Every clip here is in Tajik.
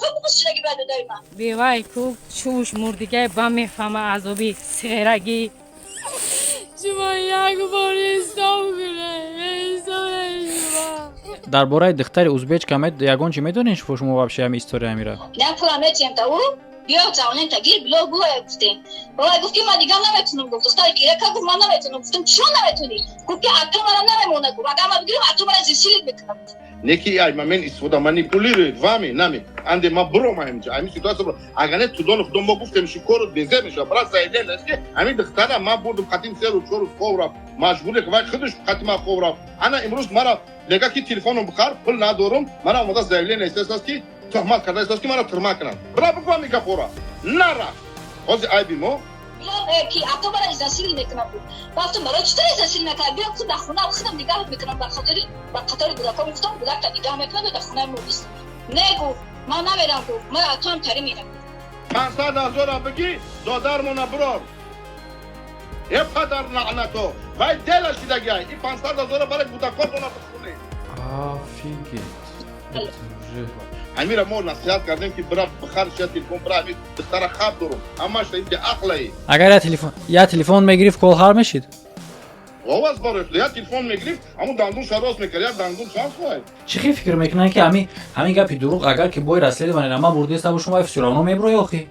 تو بخوشیدگی بعد دای من بیوای کو چوش مردگی با میفهمه عذابی سیرگی شما یک بار حساب کنه درباره دختر ازبک کمت یگان چی میدونین شما вообще هم історія میره نه پولامتیم تا او بیا جوانه تا گیر بلو گوه گفتیم بابا گفتی من دیگه نمیتونم گفت دختر گیره که گفت من نمیتونم گفتم چون نمیتونی گفتی اتو من نمیمونه گفت اگر من بگیرم اتو من زیسیلیت میکنم Neki ay men istvoda manipuliruють вами, нами. Анде ма бромаем же. Ами ситуация бро. Агане тудон худом гуфтем ши кору беземеш, брат заявление ки ами дохтара ма бурдум хатим серу чору ховра. Мажбури ва худуш хатима ховра. Ана имрӯз мара лега ки телефоном бихар, пул надорум. Мара омада заявление истасас ки тухмат карда истасас ки мара турма канад. Бра буква микапора. Нара. Ози айби мо کی اتو برای زسیل میکنم گفتم برای چطوری زسیل میکنم بیا خود خونه خودم نگاه میکنم به خاطر بودکا گفتم بودک تا نگاه میکنم در خونه مویست نگو ما نمیرم گفت ما اتو هم تری میرم 500,000 بگی دادرمون برار یه پدر لعنتو وای دلش دیگه این 500,000 برای بودکاتون بخونه афигеть امیر ما نصیحت کردیم که برای بخار شد تلفن برای دختر خواب دارم اما شاید عقلی اگر یا تلفن میگرفت کل هر میشید آواز باشه یا تلفن میگرفت اما دندون شراس میکرد یا دندون شانس خواهد چی فکر میکنن که همین گپی دروغ اگر که بوی رسلی دونه اما برده است شما افسرانو میبروی آخی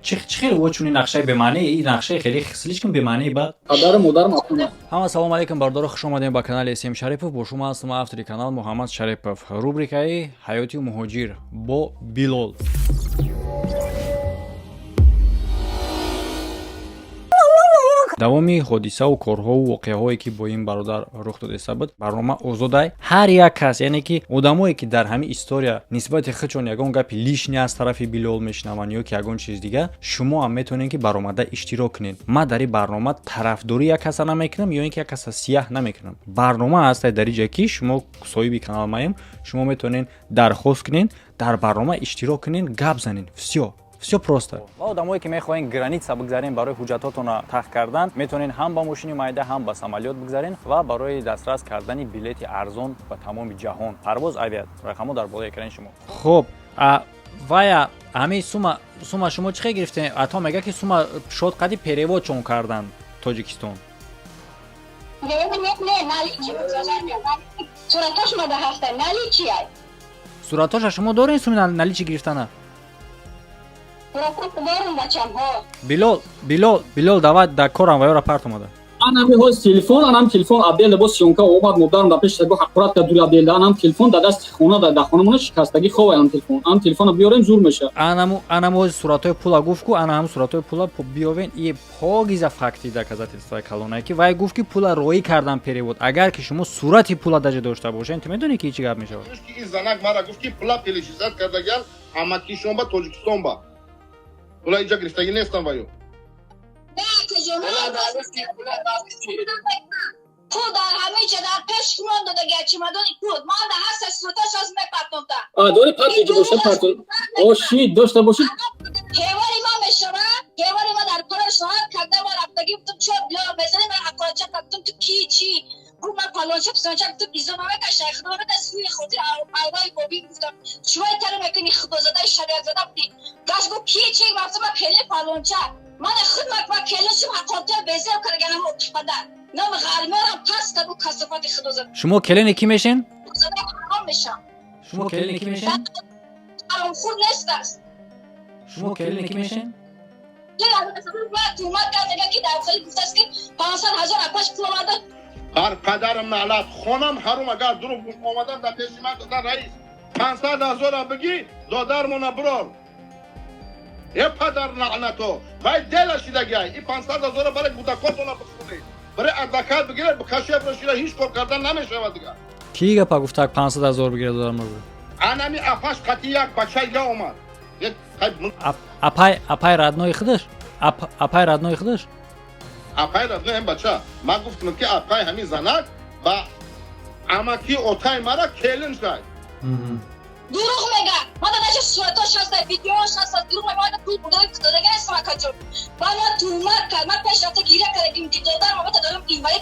چی خیلی وچونی نقشه به معنی این نقشه خیلی خصلیش کن به معنی بعد پدر مادرم اپنا ҳама салом алейкум бардор хуш омадем ба канали SM Шарипов бо шумо ҳастам автори канал Муҳаммад Шарипов рубрикаи ҳаёти муҳоҷир бо Билол давоми ҳодисаву корҳову воқеаҳое ки бо ин бародар рух додаиста буд барнома озодай ҳар як кас яъне ки одамое ки дар ҳамин история нисбати худшон ягон гапи лишни аз тарафи Билол мешунаванд ё ки ягон чиз дига шумо ҳам метавонед ки баромада иштирок кунед ман дар ин барнома тарафдори як каса намекунам ё ин ки як каса сияҳ намекунам барнома аст дар ин ҷое ки шумо соҳиби канал маем шумо метавонед дархост кунед дар барнома иштирок кунед гап занед всё просто ва одамое ки мехоҳед граница бигзарен барои ҳуҷҷатотона тах кардан метавонед ҳам ба мошини майда ҳам ба самолёт бигзарен ва барои дастрас кардани билети арзон ба тамоми ҷаҳон парвоз авиат рақамҳо дар болои экрани шумо хуб вая ҳамин сума шумо чӣ гирифтед ато мега ки сума шод қади перевод чон кардан тоҷикистон суратоша шумо доред суми наличи гирифтана Билол давай да корам ва ёра парт омада анам ҳоз телефон анам телефон абдел либос сёнка омад модарам да пеш го ҳақурат да дури абдел анам телефон да дасти хона да хонамона шикастаги хова анам телефона биёрем зур меша анам ҳоз суратои пула гуфт ку ана ҳам суратои пула биёвен и погиза факти да казательствои калонае ки вай гуфт ки пула роӣ кардан перевод агар ки шумо сурати пула дажа дошта бошед ту медонед ки чӣ гап мешавад ин занак мара гуфт ки пула пелишизат кардагал амакишон ба тоҷикистон ба пула инҷа гирифтагӣ нестам ваю خود در همه چه در پیش کمان داده گه چمدانی خود ما در هست سروتاش از میپرتونتا داری پرتی باشه پرتون آشید داشته باشید هیواری ما میشوه هیواری ما در پرش راحت کرده و رفتگی بودم چوب بیا بزنی من اکوانچه کردم تو کی چی گفت من پالانچه پسانچه تو بیزم همه که شیخ داره تصویر خودی آیوای بابی گفتم شوی تره میکنی خدا زده شریعت زده بودی گاش گفت کی چی گفتم من پلی پالانچه من خود مکمه کلشم حقاطه بیزم کرگنم اکفاده نام غرمارم پس کدو کسافت خدا زده شما کلین کی میشین؟ زده حرام میشم شما کلین کی میشین؟ حرام خود نیست است شما کلین کی میشین؟ یه باید تومت کرد نگه که داخلی گفته است که 500,000 اپاش پول آمده هر پدرم نعلت خونم حروم اگر دروغ آمدن در پیش من دادن رئیس 500,000 بگی دادرمون برار یه پدر لعنتو وای دلش دیگه این 500,000 برای بودکاتون بخونه برای ادکات بگیره بکشف رشیده هیچ کار کردن نمیشه دیگه کی گپا گفت 500,000 بگیره دادرمون رو анами афаш қати як бача я омад апай родной худаш апай родной ҳам бача ман гуфтам ки апай ҳамин занак ба амаки отай мара келин шуд دروغ میگه ما داداش صورتاش هست ویدیوش هست دروغ میگه ما پول بودن دادگان است مکاجو با ما تومت کرد من پیش رفته گیره کردیم که دادر ما دادم این ولی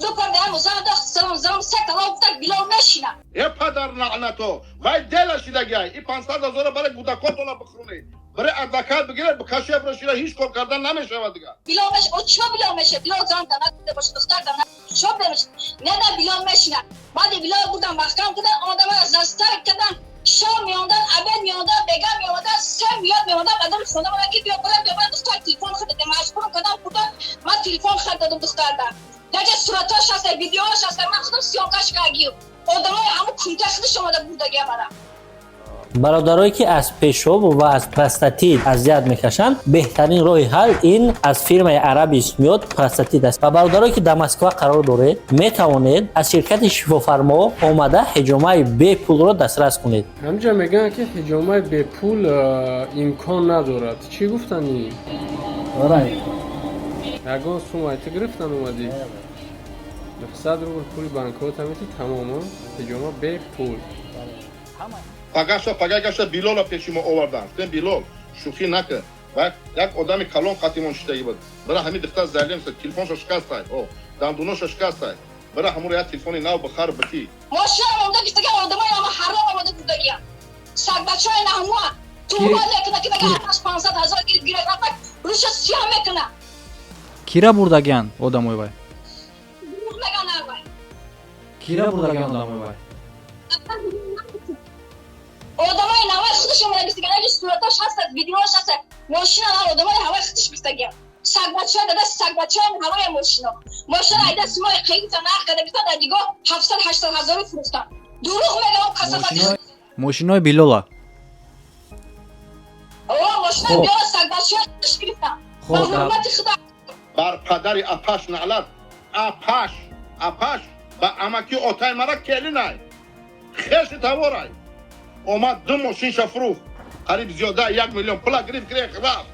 دو پردهم زن داخت زن سکت الله افتاد بیلو نشینم ای پدر لعنتو وای دلش دیگه این 500,000 برای گودکاتونا بخرونه برای ادوکات بگیره بکشه برشیره هیچ کار کردن نمیشه دیگه بیلو مش او چه بیلو میشه بیلو زن تا نکده باشه دختر تا نکده چه بمیشه نه بیلو میشینه بعد بیلو بودم محکم کردن آدم از دستر کردن شام میاندن عبد میاندن بگم میاندن سه میاد میاندن بعدم خونه من که بیا برم دختر تلفن خرید مجبورم کردم بودم من تلفن خریدم دختر در صورتاش هست ویدیوهاش هست من خودم سیاقش کردم آدمای همو کنتکست شما در بودگی منم برادرایی که از پیشاب و از پروستاتیت اذیت میکشند بهترین راه حل این از فرمای عربی اسمیوت پروستاتیت است و برادرایی که در مسکو قرار داره میتوانید از شرکت شفافرما آمده حجامه بی پول را دسترس کنید. همینجا میگن که حجامه بی پول امکان ندارد. چی گفتنی؟ آره. یگان سومایت گرفتن اومدی. 900 روبل پول بانکوت همیتی تماما حجامه بی پول. پگاشا بیلال پیش ما آوردن گفتم بیلال شوخی نکن و یک آدم کلان قطیمان شدگی بود برای همین دختر زلیل است تلفنش شکست است او دندونش شکست است برای همون یک تلفن نو بخار بتی ماشاءالله اوندا که دیگه آدمای ما حرام آمده بودگی سگ بچهای نمو تو ما نکنه که دیگه 500,000 گیره رفت روش سیاه میکنه کیرا بردگان آدمای وای میگن نه کیرا بردگان آدمای وای آدمای نوای خودشون میگن دیگه اگه صورتاش هست ویدیوهاش هست ماشین ها آدمای هوای خودش میگن سگ بچه‌ها داده سگ بچه‌ها هوای ماشین ایده سیمای خیلی تا نرخ کرده گفت در دیگه 780,000 فروختن دروغ میگم کسافت ماشینای بیلولا ماشین بیار سگ بچه‌ها خودش گرفتن با حرمت خدا بر پدر اپاش نعلت اپاش با امکی اوتای مرا کلی نای خیش تورای اومد دو ماشین فروخت قریب زیاده 1 میلیون پول گرفت رفت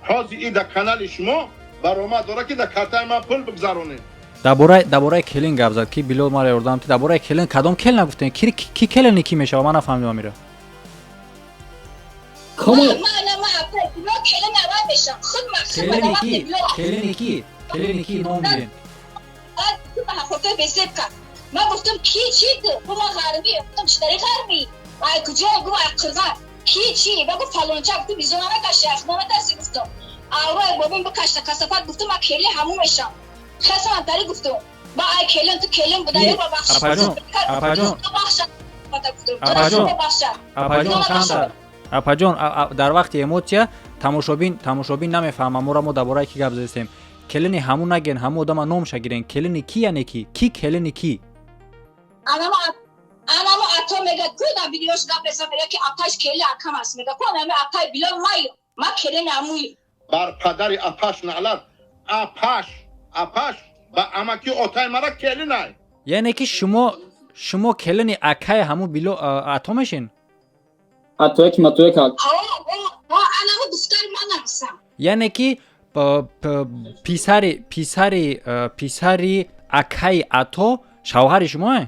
حاضی ای در کانال شما برای ما داره که در کارتای من پول بگذارونه درباره کلین گپ زد کی بیلو ما یوردم تی درباره کلین کدام کل نگفتین کی کلین کی میشه من نفهمیدم میره من اپا کلین نوای بشم خود کلین کی نام میدین خودت بزرگ کن من گفتم کی چی تو ما غربی گفتم چطوری غربی ای کجا گو اقران کی چی بگو فلان چا تو بیزونه نکشه اخنامه دستی گفتم آوای بابین بکشته کسافت گفتم من کلی همون میشم خاصه من داری گفتم با ای کلن تو کلن بوده یا با بخش اپاجون در وقت ایموتیا تماشابین نمیفهمم ما درباره کی گپ زدیم کلین همون نگین همون آدم نام شگیرین کلین کی یعنی کی کلین کی انا اتو میگه تو در ویدیوش گپ بزنم که اپاش کلی اکم است میگه کنم من اپای بیلو مایو ما کلین اموی بر پدر اپاش نعلت اپاش با امکی اوتای مرا کلی نای یعنی که شما کلین اکای همون بیلو اتمشین اتوک متوک انا دفتر من نمیسم یعنی که پیسری اکای اتو شوهر شماه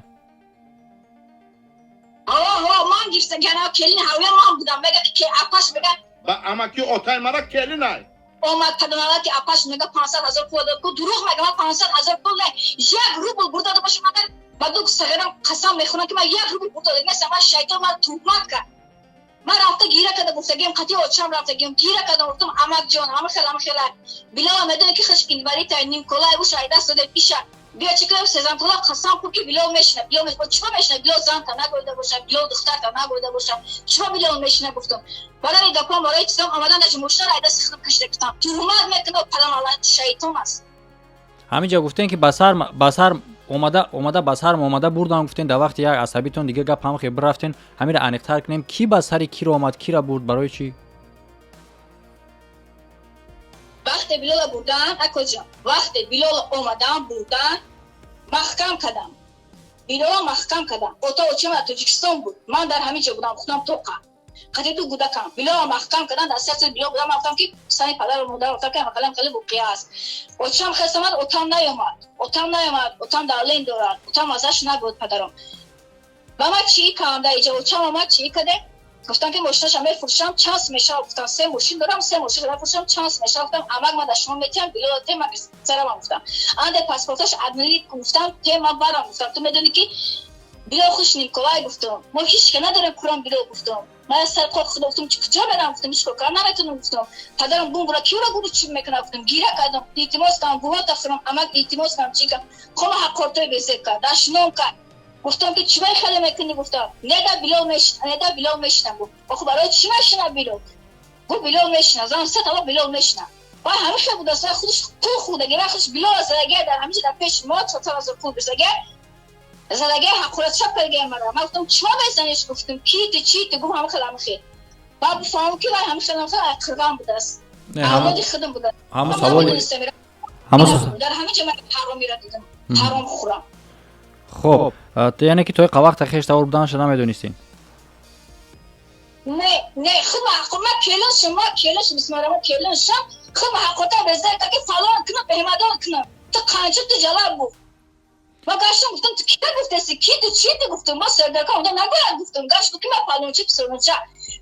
من گیشته گناه کلین هاوی من بودم میگه که اپاش میگه با امکی اوتای مرا کلی نای اومد پدرانه که اپاش میگه 500,000 پول کو دروغ میگه من 500,000 پول نه 1 روبل برده داده باشه من بعد صغیرم قسم میخونم که من 1 روبل برده مثلا من شیطان من تومات کرد من رفته گیره کده گفتگیم قطعی اوچم رفته گیم گیره کده گفتم امک جان همه خیلی بلا میدونه که خش اینوری تا نیم کلاه او شایده سوده پیشه بیا چیکار سزن کلا قسم کو که بلا میشنه بلا چه میشنه بلا زن تا نگویده باشه بلا دختر تا نگویده باشه چه بلا میشنه گفتم برای دکان برای چیزام آمدن از مشتر ایده سخت کشته گفتم تو اومد میکنه پلان الله شیطان است همینجا گفتین که بسر اومده بسر اومده بردن گفتین در وقت یک عصبیتون دیگه گپ هم خبر رفتین همین را انیق‌تر کنیم کی بسری کی رو اومد کی را برد برای چی وقت بیلال بردن اکوجا وقت بیلال اومدن بردن محکم کردم بیلال محکم کردم اوتا اوچم تاجیکستان بود من در همین جا بودم گفتم توقع قطعی تو گودکم بیلال محکم کردن در سرس بیلال بودم گفتم که سنی پدر و مادر گفتم که مقالم خیلی بقیاس اوچم خسمت اوتام نیامد اوتام دالین دارد اوتام ازش نگود پدرم و ما چی کردم در اینجا اوچم اومد چی کرده گفتم که ماشینش میفروشم چانس میشه گفتم 3 ماشین دارم 3 ماشین دارم فروشم چانس میشه گفتم امک من شما میتونم بلا تیم سرم گفتم اند پاسپورتش ادمی گفتم تیم من برام گفتم تو میدونی که بلا خوش نیکولای گفتم ما هیچ که نداریم قرآن بلا گفتم من سر کار خدا گفتم کجا برم گفتم هیچ کار نمیتونم گفتم پدرم بوم برا کیو رو چی میکنه گفتم گیره کردم التماس کردم بوها تفرم امک التماس کردم چی کردم خلا حق کارتای بیسه کرد داشنم کرد گفتم که چی خیلی میکنی گفتم ندا بلا میشنم گفت آخه برای چی میشنم گفت بلا میشنم زن سه تا بلا میشنم وای همیشه بود اصلا خودش تو خودگی خودش بلا زدگی در همیشه در پیش ما 4000 پول بزگی زدگی حقورت شب کرگی من گفتم چی میزنیش گفتم کی چی تو گفت همه کلام خیر بابا فهم که وای همیشه اقرام بود است اولادی خودم بود همون سوالی در همه جا من حرامی را دیدم حرام خورم خب تو یعنی که توی قواق تخیش تاور بودنش نمیدونستین نه خب ما کلش بسمارم کلش خب حقوقا بزنه که فلان کنه بهمدان کنه تو قانچه تو جلال بود ما گاشم گفتم تو کی گفتی کی تو چی گفتم ما سردرکا اونم نگویم گفتم گاش گفتم ما فلان چی پسرونچا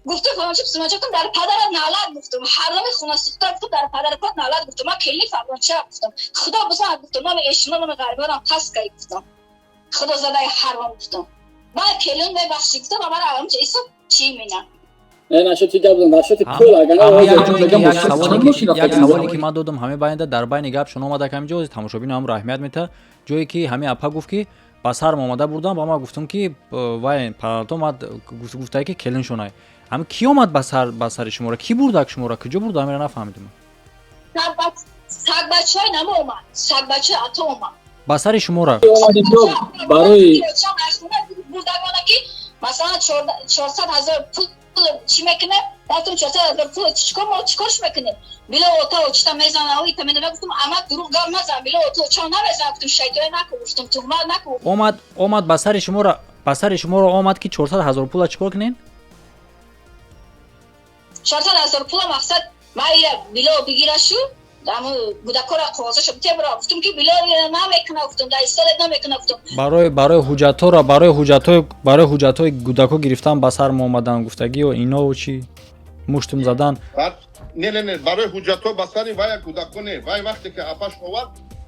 گفتم فلان چی پسرونچا گفتم در پدر نالاد گفتم حرام خونه سوخته گفتم در پدر پد نالاد گفتم ما کلی فلان چی گفتم خدا بزن گفتم ما اشنا من غریبانم پس کی گفتم خدا زده حرام گفتم ما کلون ببخشید گفتم ما را چه ایسو چی مینا نشاتی گفتم نشاتی کل یک سوالی که ما دادم همه باینده در بین گپ شما اومده کم جوز تماشابین هم رحمت میته جایی که همه اپا گفت که بس هر اومده بردم با ما گفتم که وای پرالتو اومد گفته که کلن شونای هم کی اومد بس هر شما را کی برد شما را کجا برد همه نفهمیدم سگ بچهای نمو اومد سگ بچه اتو اومد بس هر شما را برای مثلا 400,000 پول چی میکنه؟ وقتی 400,000 پول چیکارش میکنه؟ بلا اوتا چتا میزنه اوی تمنه گفتم اما دروغ گام نزن بلا اوتا چا نمیزنه گفتم شیطان نکن گفتم تو مال نکن اومد بسر شما را اومد که 400,000 پول چیکار کنین؟ 400,000 پول مقصد ما بلا بگیره شو دامو گودکورا خوازش تبرا گفتم که بلا نمیکنه گفتم در استاد نمیکنه گفتم برای حجت‌های گودکو گرفتن بسر ما اومدن گفتگی و اینا و چی مشتم زدن نه برای حجت‌ها بسری وای گودکو نه وای وقتی که اپاش اومد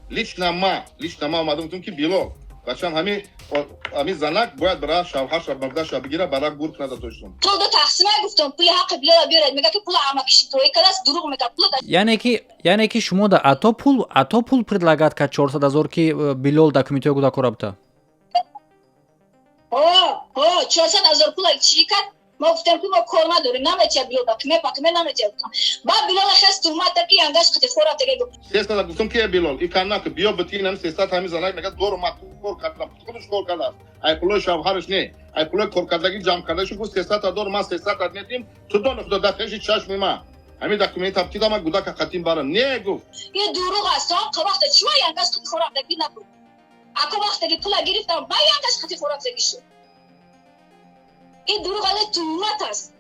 لیچنا ما اومدم گفتم که بلا بچم همین زنک باید برای شوهرش مردش بگیره برای گورک نداشتم تو دو تقسیم گفتم پول حق بلا بیارید میگه که پول اماکش توی کلاس دروغ میگه پول یعنی که شما دا ато пул предлагат ка 400,000 ки билол документиё гуда корабта 400,000 پول چی کرد ما گفتم که ما کار نداریم نمیشه بلا دکمه پاکمه نمیشه با بلا خست اومد که انگاش خط خورا دیگه 300 گفتم که بلال این کانا که بیا بتینم 300 همین زنک میگه دور ما کار کردم خودش کار کرد ای پول شوهرش نه ای پول کار کردگی جمع کردش گفت 300 دور ما 300 ندیم تو دو نفر دادش چشم ما همین دکمه تاکید ما گودا که قطیم برام نه گفت یه دروغ است که وقت چی انگاش خط خورا دیگه نکن اگه وقتی پول گرفتم با انگاش خط خورا دیگه شو این دروغ علی تومت است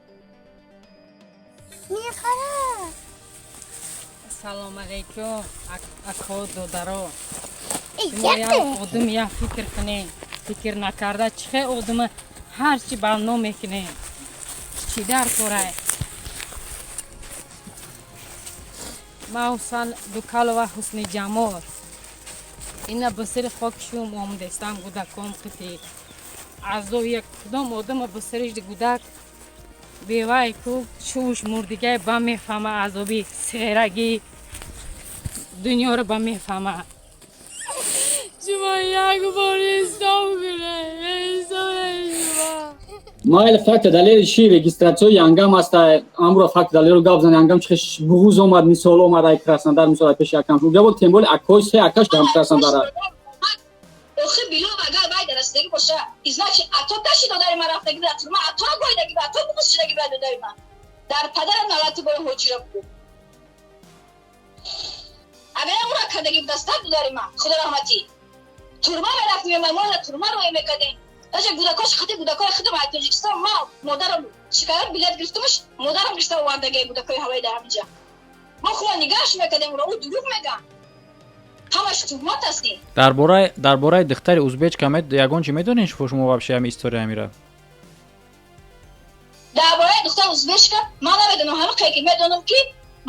میخوره سلام علیکم اکو دودارو شما یا آدم یا فکر کنه فکر نکرده چه آدم هر چی برنامه میکنه چی در کوره ما حسن دوکالو و حسن جمال اینا بسر خاکشون آمدستم گودکام خطی از دو یک کدام آدم بسرش گودک بیوای کو شوش مردگی با میفهمه عذابی سیرگی دنیا رو با میفهمه شما یک بار مایل فکت دلیل شی رجیستراسیون یانگام است امر فکت دلیل رو گاب زن یانگام چش بغوز اومد مثال اومد ای کرسندر مثال پیش یکم رو گابو تیمبول اکوش سه اکاش هم کرسندر اخی بیلو مگه باید درستگی باشه ازناچ اتو تاشی داداری ما رفتگی در ما اتو گویدگی و اتو بگوشیدگی باید داداری ما در پدرم نواتی باید حجیره بود اگر اون را کدگی دستت داداری ما خدا رحمتی تورما میرفتیم ما تورما رو میکردیم اجا گودکاش خطی گودکای خودم از تاجیکستان ما مادرم شکایت بلیت گرفتمش مادرم گرفته واردگی گودکای هوایی در همینجا ما خوب نگاش میکردیم رو دروغ میگم همش تومات هستی درباره دختر ازبک کمت یگان چی میدونین شما واپس هم استوری میره درباره узбешка ман намедонам ҳама қайки медонам ки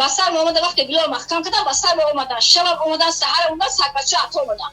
ба сар омада вақте било маҳкам кардам ба сар омадан шабам омадан саҳар омадан сагбача ато омадан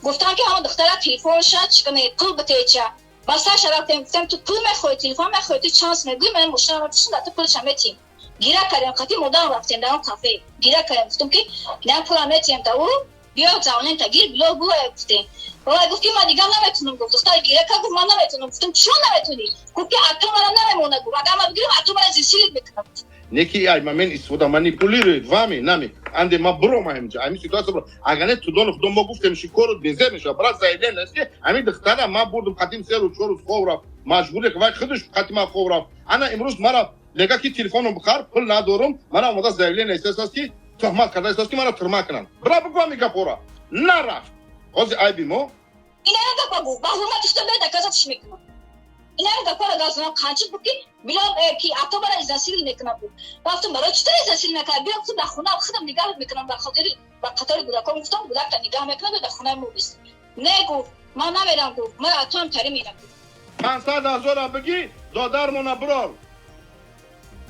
гуфтам ки ҳама духтара телефонша чикане пул битеча ба сарша рафтем гуфтам ту пул мехоҳӣ телефон мехоҳӣ ту чанс мегӯӣ мен мошинам тишин ту пулша метиҳем гира кардем қатӣ модам рафтем дар он кафе гира кардем гуфтам ки дан пула метиҳем та ӯ биё завонем та гир било гӯя гуфтем бобай гуфт ки ман дигар наметунам гуфт духтар гира кард гуфт ман наметунам гуфтам чиро наметунӣ гуфт ки ату мана намемона гуфт агар ман бигирам ату мана зисилит мекунам Neki ay men istifoda manipuliрует вами нами анде ма бромаем ҷа ами ситуация бро агар не тудон худом мо гуфтем шикорот безе меша брат заиден аст ами духтара ма бурдум қатим серу чору ховра мажбур ek вай худуш қатима ховра ана имрӯз мара лега ки телефоном бихар пул надорум мара омада заявлен истасас ки тухмат карда истас ки мара турма кунанд бра бигӯ ами гапора нарафт ҳозир айби мо инара гапа гуфт ба ҳурмати худо бе доказатш мекунам инара гапара газонам қанчи буд ки билом ки авто бара изнасилӣ мекунам буд рафтам барои чӣ тар изнасилӣ мекунам биём худ дар хона худам нигаҳ мекунам дар хотири ба қатори кӯдакон гуфтам кӯдакта нигаҳ мекунам дар хонаи мо бист не гуфт ман намерам гуфт мара атоам тари мерам 500,000 бигӣ додармона бирор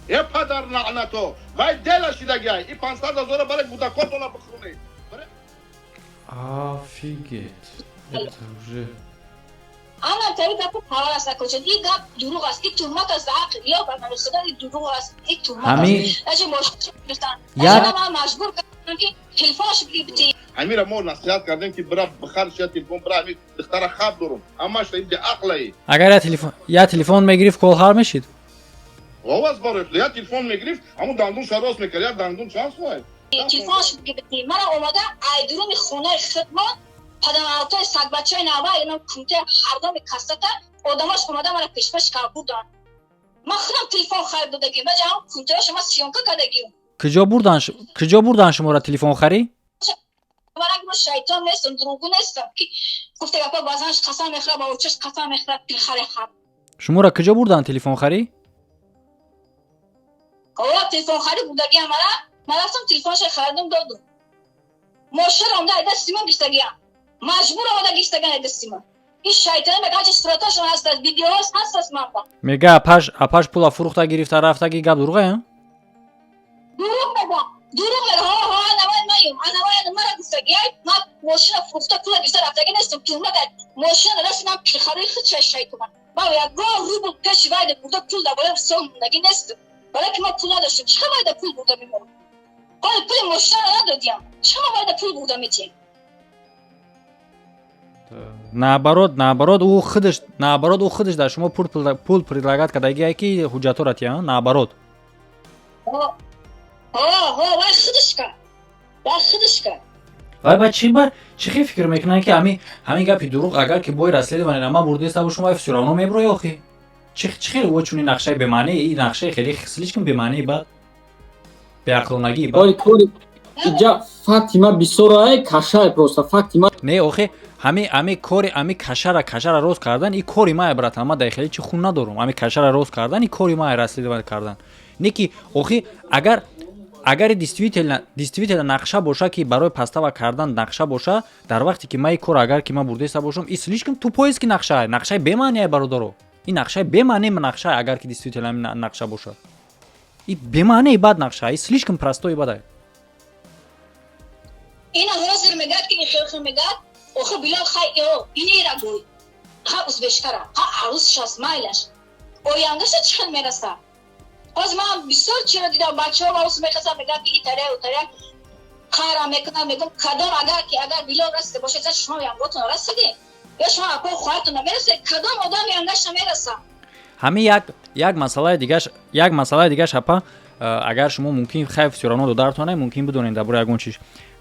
е падар лаънато вай делашидагай и 500,000 барои кӯдакотона бихӯред офигеть это уже ана тари гапи павар аст акочан ин гап дурӯғ аст ин туҳмат аст ба ақл ё ба намехуда ин дурӯғ аст ин туҳмат аст аҷи мошин гирифтан ман маҷбур кардам ки телефонаш битӣ ҳамира мо насиҳат кардем ки бира бихар шия телефон бира ҳами духтара хаб дорум амаш инде ақлаи агар я телефон мегирифт колҳар мешид оваз барои я телефон мегирифт ҳамун дандун шадос мекард я дандун чанд соат телефонаш битӣ мара омада айдуруми хонаи хидмат падамалтои сагбачаи нава ина кунте ҳардоми кастата одамаш омада мара пешпеш кард бурдан ман худам телефон харид додагим баҷа ҳам кунтеоша ман сиёнка кардагим куҷо бурдан шуморо телефон харӣ мо шайтон нестам дурӯғгӯ нестам ки гуфта гапа баъзанаш қасам мехӯрад ба очаш қасам мехӯрад пилхаре хаб шуморо куҷо бурдан телефон харӣ ова телефон харид бурдагиам ман рафтам телефонша харидам додум мошинро омда айда симон гирифтагиам маҷбур омада гирифтагиам айда симон ин шайтоне мега ачи сураташон ҳастаст видеоҳост ҳастаст манба мега апаш пула фурӯхта гирифта рафтаги гап дурӯғая дурӯғ мега ҳо анавай мара гуфтагиай ман мошина фурӯхта пула гирифта рафтаги нестам тӯҳмат мошина раси ман пилхарои худ шайтона ман ягон рубл пеши вайда бурда пул дар болаи сол мондаги нестам вале ки ман пул надоштам чиқа вайда пул бурда меморам ҳоли пули мошинаро надодиам чиқа вайда пул бурда метиҳем наоборот ӯ худаш дар шумо пул предлагат кардагия ки ҳуҷҷатҳо ратия наоборот вай худаш кард вай ба чӣ хел фикр мекунанд ки ҳамин гапи дурӯғ агар ки бои расследование нама бурдеста шумо всё равно мебурои охи чӣ хел ӯ чунин нақшаи бемаънии ин нақшаи хеле слишком бемаънии бад беақлонагии бад иҷа фактима бисёрае кашае просто фактима не охе ҳами кашара рост кардан и кори мае брат ама дахили чи хун надорум ами кашара рост кардан и кори мае расследование кардан не ки охи агар действительно нақша боша ки барои пастава кардан нақша боша дар вақте ки ман кор агар ки ман бурдеста бошам и слишком тупоест ки нақшаи бемаъние бародаро ин нақшаи бемаъни нақша агар ки действительно нақша боша и бемаънии бад нақша и слишком простои бада ина ҳозир мегӯяд ки ихёхи мегӯяд охи билал хай инера гӯй ха узбешкара ха арӯсш аст майлаш ояндаша чӣ хел мераса ҳозир ман бисёр чиро дидам бачаҳо маус мехасам мегӯяд ки итария қара мекунам мегӯм кадом агар билал расида боша за шумо янготон расиде ё шумо апои хоҳартон мерасед кадом одам янгаша мераса ҳамин як масъалаи дигаш апа агар шумо мумкин хайф всё равно додаратонай мумкин бидонед дар бораи ягон чиз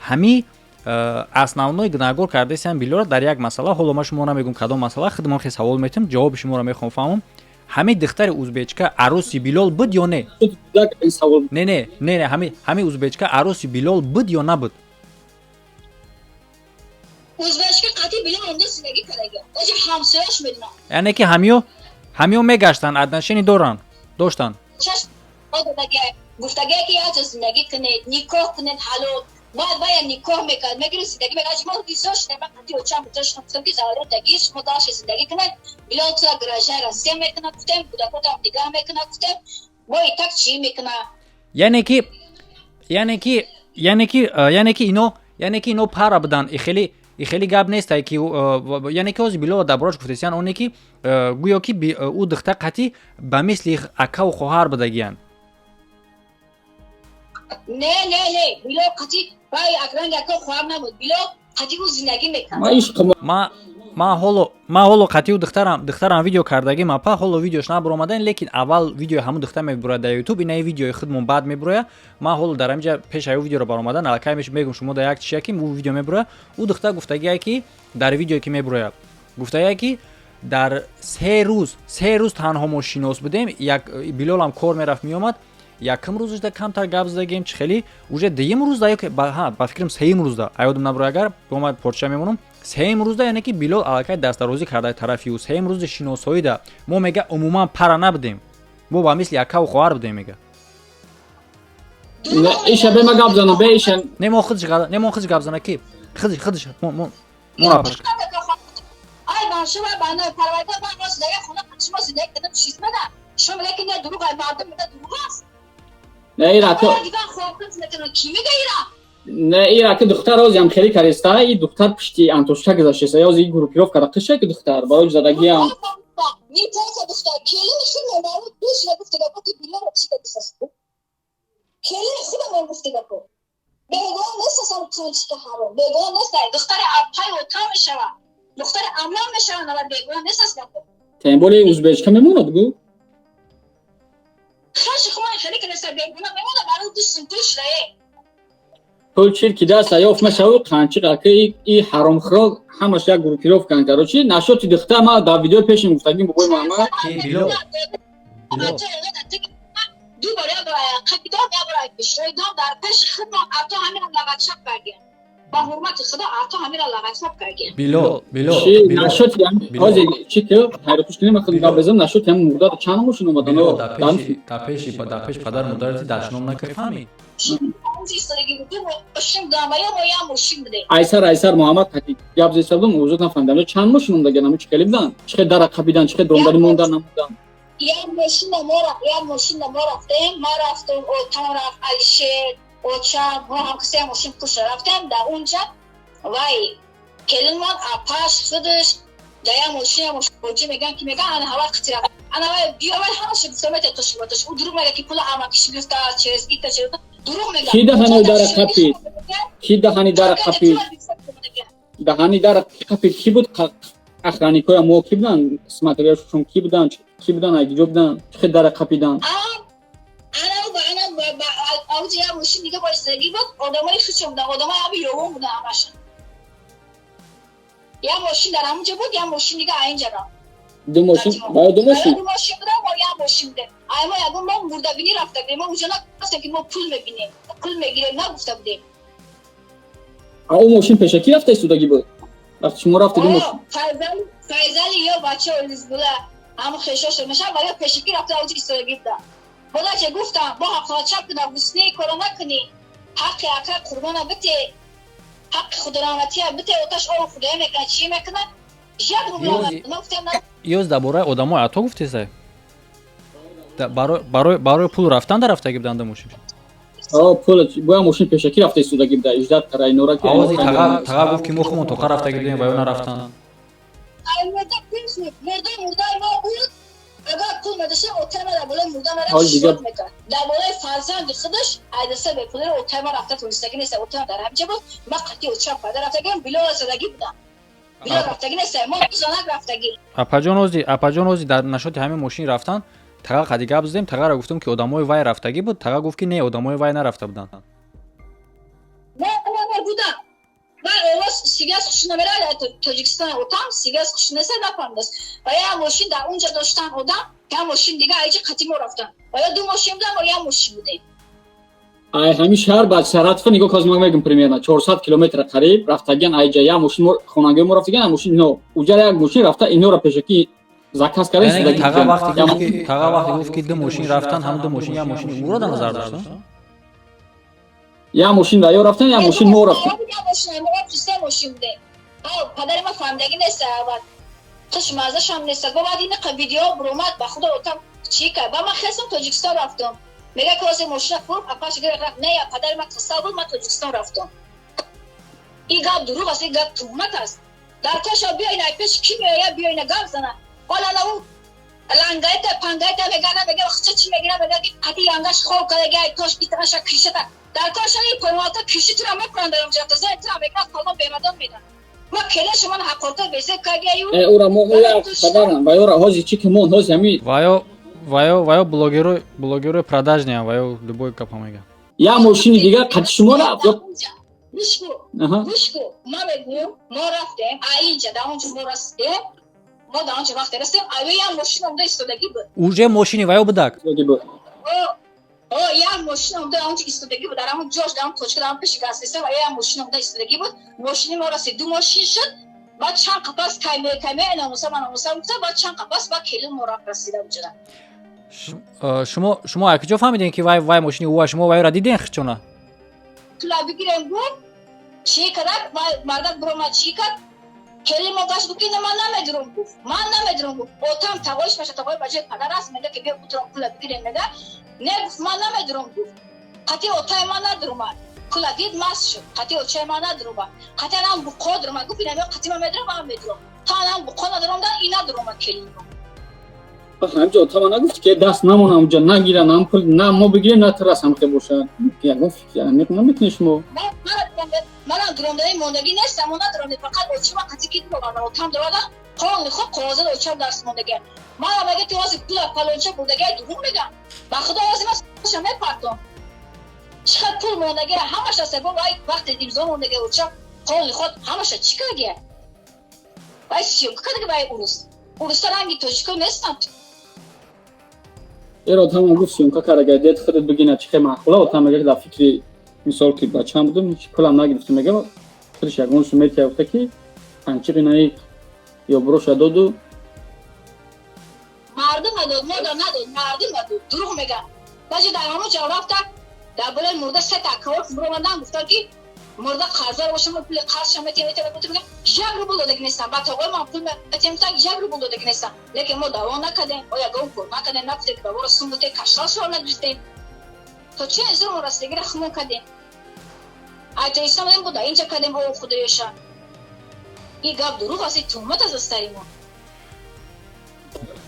ҳами основной гунаҳгор кардесиам билора дар як масъала ҳоло ман шумо намегӯм кадом масъала хидмон хе савол метим ҷавоби шуморо мехоҳам фаҳмам ҳамин духтари узбечка арӯси билол буд ё не не ҳамин узбечка арӯси билол буд ё набуд узбечка қатъи билол онда зиндагӣ кардагиам аҷиб ҳамсояш медунам яъне ки ҳамиё мегаштанд отношение доштанд гуфтагия ки як ҷо зиндагӣ кунед никоҳ кунед ҳалол баъд бая никоҳ мекард мегирифт зиндагӣ мекард мо ризо шудем ман қатъи очам гузоштам гуфтам ки заворотаги шумо дашти зиндагӣ кунед билол тура гаражаи россия мекунад гуфтем кӯдакотам дигаҳ мекунад гуфтем با ایتک چی میکنه яъне ки ино пара будан и хеле гап нестай ки яъне ки ҳозир било дар борааш гуфтесиян оне ки гӯё ки ӯ духтар қатъӣ ба мисли акаву хоҳар будагиян. نه بیلو قطی بای اکران یکو خواب نبود بیلو قطی او زندگی میکنه ما ишқ ма ҳоло қатъи ӯ духтарам видео кардаги ма па ҳоло видеош набуромадан, лекин аввал видеои ҳамун духтар мебурояд дар ютуб, инаи видеои худмон баъд мебуроя. Ма ҳоло дар ҳаминҷа пеш аю видеоро баромадан аллакай мегум шумо дар як чия ки ӯ видео мебуроя. ӯ духтар гуфтагия ки дар видеое ки мебуроя гуфтагия ки дар 3 рӯз танҳо мо шинос будем, як Билолам кор мерафт меомад, якм рӯзашда камтар гап задагем, чӣ хеле уже дуюм рӯзда ба фикрам сеюм рӯзда аёдам набуроя, агар бомад порча мемонам сеюм рӯзда, яъне ки Билол аллакай дастарозӣ кардаи тарафи ӯ сеюм рӯзи шиносоида мо мега умуман пара набудем, мо ба мисли акаву хоҳар будем мега. иша бема гап зана бе иша немо худиш гап зана ки худиш мо напаш ای باشه و بنا پرواده من راست دیگه خونه شما زندگی کردم چیز مده شما میگه که نه دروغ ای مردم میگه دروغ است نه ایرا تو دیگه خواب میکنه کی میگه ایرا نه ایرا که دختر روزی هم خیلی کاریستا ای دختر پشتی انتوشتا گذاشته یا زی گروپیروف کرده قشه که دختر برای زدگی هم میپرسه دختر کلی میخواد نمارو دوش نگفته گفت که بیلا رو چی دست کلی میخواد من گفته گفت بگو نست اصلا چون چی که حرام بگو نست دختر اپای اوتا میشه دختر امام میشه نه بگو نست اصلا تنبولی ازبیجکا میمونه بگو خیلی خوبه خیلی که نست بگو میمونه برای دوش ره پول چیر کی دست یافت مشاو قانچی که ای حرام خرال همش یک گروپیروف کن کرد چی نشد دختر ما در ویدیو پیش گفتگیم بگوی محمد بیلو دو برای قبیدان یا برای پیشرویدان در پیش خدمت اتو همین لغت شب کردیم با حرمت خدا اتو همین لغت شب کردیم بیلو چی نشد یعنی حاضر چی که هر پوش کنیم خود بزن نشد یعنی مرداد چند ماشین اومدن در پیش پدر مادرت دشنام نکردی айсар муҳаммад ҳақиқ гап зеста будам ӯзот нафаҳмидам чанд мошин онда генам чӣ кали будан чӣ қадar рақабидан чӣ қадar дондари мондан намудан як мошина мо рафтем ма рафтем отам рафт алишер очам мо ҳамкасе мошин пуша рафтем дар унҷа вай келинмон апаш худаш да я мошина боҷи меган ки меган ана ҳава қитира ана вай биёвай ҳамаша гуфтамете тошиботаш ӯ дуруғ мега ки пула амакиши гирифта чез ита чез کی دهانی داره قپید کی دهانی داره قپید دهانی داره قپید کی بود اخرانی کویا مو کی بودن قسمتریاشون کی بودن اگه جو بودن چه داره قپیدن انا با اوجی یا ماشین دیگه با استرگی بود آدمای خیلی بودن آدمای ابی یوم بودن همشون یا ماشین در همونجا بود یا ماشین دیگه اینجا را دو ماشین بودن و یا ماشین بودن اما یادم ما مرده بینی رفته بودیم ما اونجا نگفتیم که ما پول میگیریم نگفته بودیم او ماشین پیشکی رفته سوداگی بود وقتی شما رفته دو ماشین فایزالی یا بچه اولیز بوده همون خیشاش میشه و یا پیشکی رفته اوجی استرگی بوده بوده که گفتم با حقا چپ کنه بسنی کارو نکنی حقی اکر قربانه بته حق خودرامتی بته اوتاش او خدای میکنه چی میکنه یک مبلغ نگفتم نه ёз дар бораи одамои ато гуфтеса барои пул рафтан дар рафтаги буданд мошин пул боя мошин пешакӣ рафта истодагӣ буда иҷдат кара инора ки авози тага гуфт ки мо хумон тоқа рафтаги будем ва ё нарафтан мурда мо буд агар пул медоша отама дар болаи мурда мара шот мекард дар болаи фарзанди худаш айдаса бе пуларо отама рафта тонистагӣ неста отама дар ҳамҷа буд ма қатъи очам пайда рафтагиам билола задагӣ будам било рафтагӣ неста мо зонак рафтагӣ апаҷон ози дар нашоти ҳамин мошин рафтан тага қади гап задем тагара гуфтам ки одамои вай рафтагӣ буд тага гуфт ки не одамои вай нарафта буданд будам ман овоз сигаз хушин намера тоҷикистон отам сигаз хушин неста нафаҳмидас ва я мошин дар унҷа доштан одам я мошин дига айҷи қатъи мо рафтан ва я ду мошин будам ва я мошин будем ай ҳамин шаҳр ба саратфа нигоҳ каз ма мегум примерно 400 километр қариб рафтаган айҷа я мошин хонагӣ мо рафтаган мошин ино уҷа як мошин рафта инора пешакӣ заказ карда истодагӣ тага вақте гуфт ки ду мошин рафтан ҳам ду мошин я мошини ӯро дар назар дошт я мошин ва ё рафтан я мошин мо рафтан падари ма фаҳмидагӣ неста توش مازش هم نیست. با بعد این ویدیو برومد با خدا اوتام چی کرد. با من خواستم تاجیکستان رفتم. میگه که واسه مشرف بود. اپاش گرفت نه یا پدر من خسته بود من تاجیکستان رفتم. این گاب دروغ است. این گاب تهمت است. در کاش بیاین پیش کی میاد بیاین گاب زنه. حالا اون لانگایت پانگایت میگه وقت چی میگه میگه حتی یانگاش خوب کنه توش بیتاش کیشه در کاش این پروات کیشه تو میکنن در اونجا تو زای تو میگه فلان بیمدام میدن. ما کله شما حقوقت بزه کاگیو اورا مویا خبرم و اورا هازی چی که مون هازی می ваё блогеру продажня ваё любой капамега یا ماشین دیگه قد شما رفت گوشکو ما بگیم ما رفتیم اینجا در اونجا ما رفتیم ما در اونجا وقت رفتیم یا ماشین اونده ایستادگی بود уже ماشини ваё будак یا ماشین اونده اونجا ایستادگی بود در همون جاش در همون توچکه در همون پیش گاز نیستم یا ماشین اونده ایستادگی بود ماشینی ما رسید دو ماشین شد بعد چند قپس کمیه ناموسا من ناموسا بودم بعد چند قپس بعد کلی ما رسیده بودم شما کجا فهمیدین که وای ماشینی او شما وای را دیدین چونه تو لابی گیرم بود چی کرد مردک برو چی کرد کلی موقعش بود که من نمیدونم گفت من نمیدونم گفت اوتام تقویش باشه تقوی بچه پدر است میگه که بیا بوترم تو لابی گیرم میگه نه گفت من نمیدونم گفت حتی اوتای من ندارم کلا دید ماست شد حتی اوچای من ندارم حتی الان بقا دارم گفت اینم حتی من میدونم من میدونم تا الان بقا ندارم دارم اینا دارم کلی همجا تا من نگفت که دست نمونم اونجا نگیرن هم پول نه ما بگیریم نه ترسم که باشه یا گفت یعنی نمیتونی شما من درمدنی موندگی نیستم من ندارم فقط اوچی وقتی که دارم اوتام دارم قانون خود قاضی اوچم درس موندگی من میگه تو واسه پول پالونچه بودگی دروغ میگم با خدا واسه من شما پارتون چقدر پول موندگی همش است با وقت دیمزون موندگی اوچم قانون خود همش چیکاریه وای سیو کدی وای اونست رنگی توشکو نیستم ایراد هم گفت سیونکا کارگاه دید خودت بگینه چه معقوله و تام میگه در فکری مثال که بچه‌ام بودم هیچ پولم نگرفتم میگه خودش یگون سمیت گفته که پنچه نه یا بروش دادو مردم داد مردم داد دروغ میگه باشه در همون جواب تا در بالا مرده سه تکرار برو من گفتم که مرده قرضدار باشم پول قرض شما میتونم بگم جبر بوده دیگه نیستم بعد آقا من پول میتونم تا جبر بوده دیگه نیستم لیکن ما دعوا نکردیم آیا گم کن نکردیم نگفتیم که برو سومته کشاش رو نگرفتیم تو چه از اون راستگی رخمون کردیم ایتایستم این بوده اینجا کردیم او خدایشان این گاب دروغ است تهمت از استریمون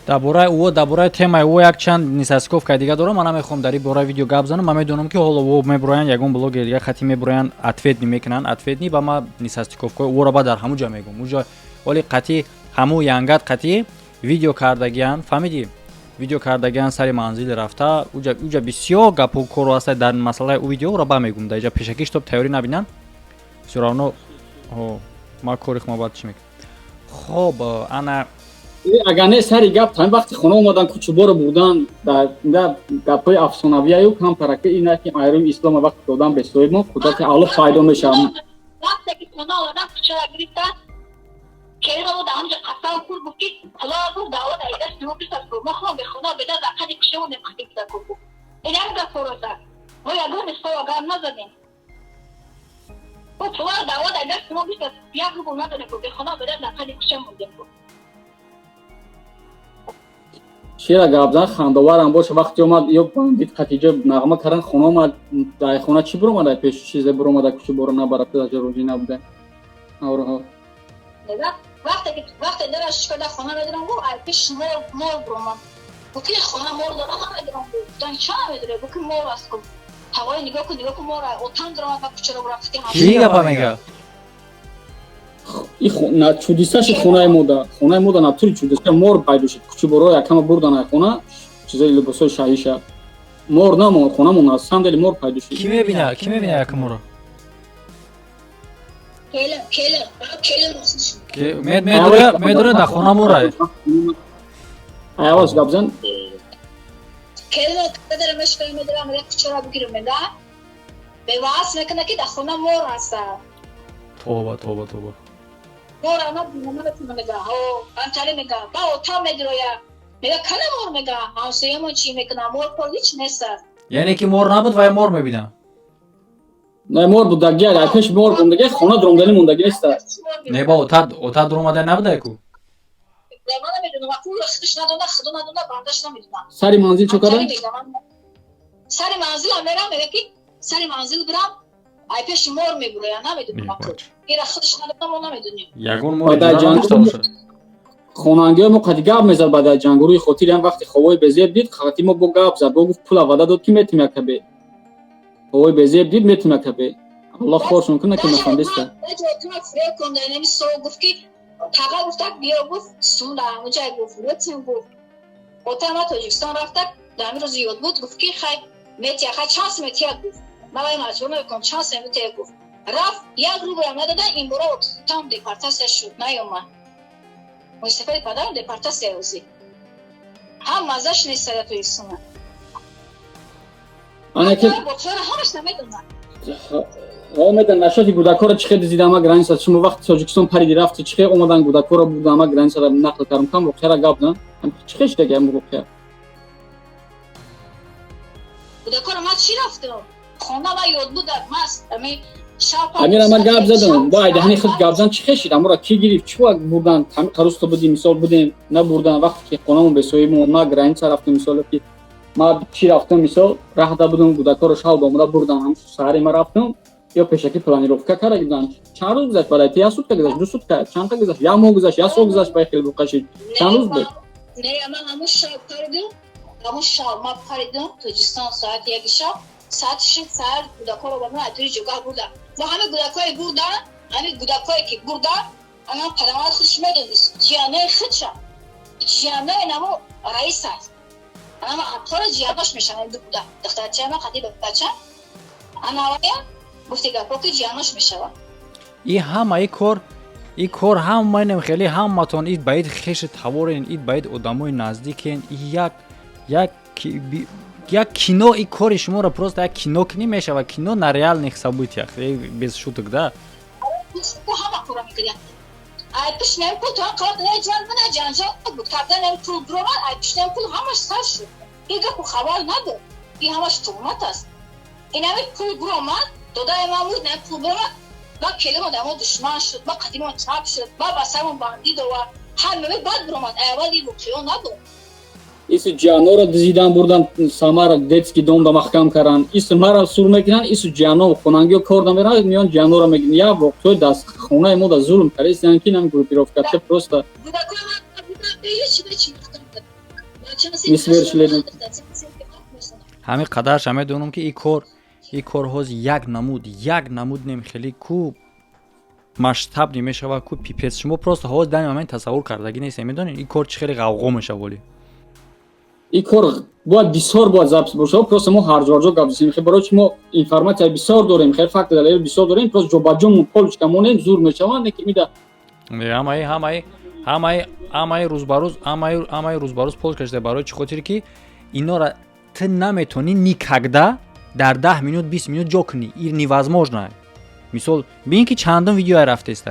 дар бораи темаи ӯ якчанд нисасиковка дига дорам ман намехоҳам дар ин бора видео гап занам ман медонам ки ҳоло ӯ мебуроянд ягон блоге дига хати мебуроянд ответни мекунанд ответни ба ма нисасиковкаи ӯро ба дар ҳамун ҷо мегӯм уҷо оли қатӣ ҳамун янгат қатӣ видео кардагиян фаҳмидӣ видео кардагиян сари манзил рафта уҷа бисёр гапу кору аста дар масъалаи ӯ видеоро ба мегӯм дар иҷа пешакиш тоб тайёрӣ набинанд всё равно ма кори хума баъд чӣ мекунам хоб ана اگر نه سری گپ تام وقتی خونه اومدن کوچه‌بار بودن در گپای افسانه‌ای و کم ترکه اینه که ایران اسلام وقت دادن به سوی ما خدا که الله فایده میشه وقتی که خونه اومدن کوچه گرفتن که رو دام جا قطعا پول بودی حالا رو دعوت ایده سنو بیشتر ما خواهم به خونه بده دقیقی کشه و نمختی بیشتر کنم این هم گفت روزه ما یادون استو اگر نزدیم و پوار دعوت ایده سنو بیشتر یک رو بود نداره که به خونه بده دقیقی کشه مونده کنم شیر گابزن خاندوارم باشه وقتی اومد یا باندید خاتیجه نغمه کردن خونه اومد در خونه چی برو اومد پیش چیز برو اومد کوچه برو نبرد تا روزی نبوده اورها وقتی درش کده خونه بدرم گو پیش مور برو من بکی خونه مور دارم بدرم گو دان چه نمیداره بکی مور است کن هوای نگاه کن مور اوتان درم با کوچه رو رفتی چی گپا میگه این خونه چودیساش خونه مودا ناتوری چودیسا مور پیدا شد کوچه برو یکم بردن خونه چیزای لباسای شاهیشه مور نمون خونه مون صندلی مور پیدا شد کی میبینه یکم مورو کله میدوره در خونه مورای آواز گابزن کله داره مشکل میدارم میگه کوچه رو بگیرم میگه به واسه میکنه که در خونه مور هست توبه مور انا نمیتونه میگه انتری میگه با اوتا میدرویا میگه کنه مور میگه همسایه‌مون چی میکنه مور پر هیچ نیست یعنی که مور نبود و مور میبینم نه مور بود دیگه پیش مور بود دیگه خونه درومدنی موندگی نیست نه با اوتا درومدن نبوده کو من نمیدونم پول خودش ندونه خدا ندونه بندش نمیدونم سر منزل چه کاره؟ سر منزل هم میرم میگه که سر منزل برم ای پیش مور میبره یا نمیدونم این خودش ندونه ما نمیدونیم یگون مور داشته باشه خونانگی ما قدی گاب میزد بعد جنگوری خاطر هم وقتی خوای بزیب دید خاطی ما بو گاب زد بو گفت پول وعده داد کی میتونه کبه خوای بزیب دید میتونه کبه الله خورشون کنه که مفندسته تو فریب کنده نمی سو گفت که تاقا گفت بیا گفت سون در همه جای گفت لطفاً گفت اوتا ما تاجیکستان رفت در روز یاد بود گفت که خیلی میتیا خیلی چانس میتیا گفت ما مجبور میکنم چانس میتیا گفت رفت یک رو برام ندادن این برای تام دیپارتاسیون شد نیومد مستفید پدرم دیپارتاسیون اوزی هم مزش نیست در توی سونه آنها که بخور همش نمیدونن اومدن نشاتی گوداکور چخه دیدم ما گرانس شما وقت تاجیکستان پری رفت چخه اومدن گوداکور بودم ما گرانس را نقل کردم کم بخیر گاب نه چخه شده گم بخیر گوداکور ما چی رفتم خونه ما یاد بود ماست امی امیر ما گاب زدم با دهنی خود گاب زدن چخه شد امورا کی گرفت چوا بردن هم قرص تو بودیم مثال بودیم نه بردن وقتی که خونمون به سوی ما گرانس رفتم مثال که ما چی رفتم مثال راه دا بودم گوداکور شال دومرا بردن هم ساری ما رفتم یا پیشکی планировка کردن چند روز گذشت برای تیاسوت گذشت دو سوت کرد چند تا گذشت یا ماه گذشت یا سو گذشت برای خیلی بقاشید چند روز بود نه ما همون شب کردیم همون شب ما کردیم تاجیکستان ساعت یک شب ساعت 6 ساعت گوداکور رو با اتری جوگا بردن و همه گوداکای بردن همه گوداکایی که بردن انا پدرم خودش میدونست جیانه خودشم جیانه نمو رئیس است انا اطفال جیانش میشن دو بودن دخترچه ما خدی بچه انا گفتی گپا که جیانش میشه این همه ای کار هم من خیلی هم متون اید باید خیش تورین اید باید آدمای نزدیکین یک کینو ای کار شما را پروست یک کینو کنی میشه و کینو نریال نیست بودی خیلی بیز شوتک ده همه کارا میکردن ای پیش نیم پول تو کار نه جان من جانجا بود کردن نیم پول برام ای پیش نیم پول همش سر شد این گپ خبر نداره این همش تومت است این همه پول برام دادای ما بود نه پول برام با کلمه دامو دشمن شد با قدیمون چاپ شد با بسامون باندید و همه بعد برام اولی بوکیو نبود ایس جانو را دیدن بردن سامار دتسکی دوم دا محکم کردن ایس مرا سور میکنن ایس جانو خونانگی کردن میرن میان جانو را میگن یا وقت دست خونه ما دا ظلم کرد ایس یعنی نم گروپیروف کرده پروستا همین قدرش همه دونم که ای کار هاز یک نمود نمیخیلی کو масштаб نمیشه و کو پیپس شما پروست هاز دنی من تصور کردگی نیست میدونین این کار چه خیلی غوغا میشه ولی این کار باید بسیار باید ضبط باشه پروست ما هر جا گابسیم خیلی برای ما اینفورماسیون بسیار داریم خیلی فکت دلیل بسیار داریم پروست جو باجون پولش کمونه زور میشوند نکی میده همه روز بروز پول کشیده برای چی خاطر که اینا را تو نمیتونی نیکگدا در 10 минут 20 минут جا کنی این невозможно مثال ببین که چندان ویدیو رفته است